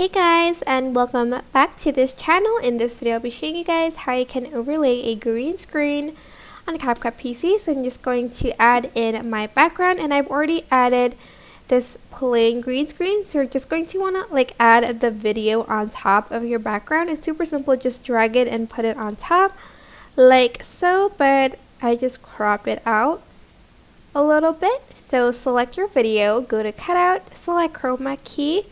Hey guys, and welcome back to this channel. In this video I'll be showing you guys how you can overlay a green screen on a CapCut PC. So I'm just going to add in my background, and I've already added this plain green screen. So you're just going to want to add the video on top of your background. It's super simple, just drag it and put it on top like so, but I just crop it out a little bit. So select your video, go to cutout, select chroma key,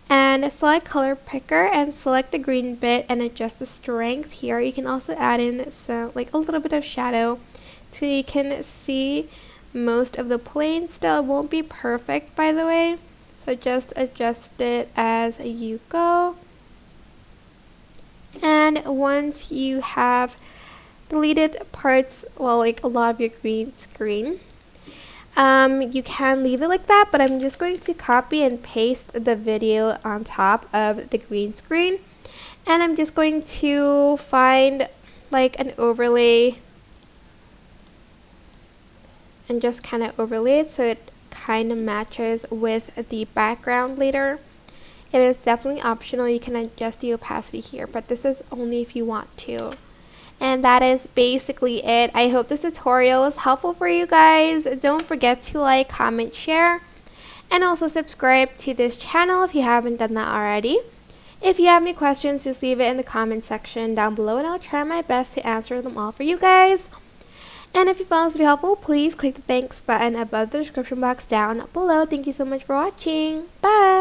and select color picker and select the green bit and adjust the strength here. You can also add in some a little bit of shadow so you can see most of the plane. Still, it won't be perfect, by the way, so just adjust it as you go. And once you have deleted parts, a lot of your green screen, you can leave it like that, but I'm just going to copy and paste the video on top of the green screen, and I'm just going to find an overlay and just kind of overlay it so it kind of matches with the background later. It is definitely optional. You can adjust the opacity here, but this is only if you want to. And that is basically it. I hope this tutorial was helpful for you guys. Don't forget to like, comment, share, and also subscribe to this channel if you haven't done that already. If you have any questions, just leave it in the comment section down below, and I'll try my best to answer them all for you guys. And if you found this video helpful, please click the thanks button above the description box down below. Thank you so much for watching. Bye!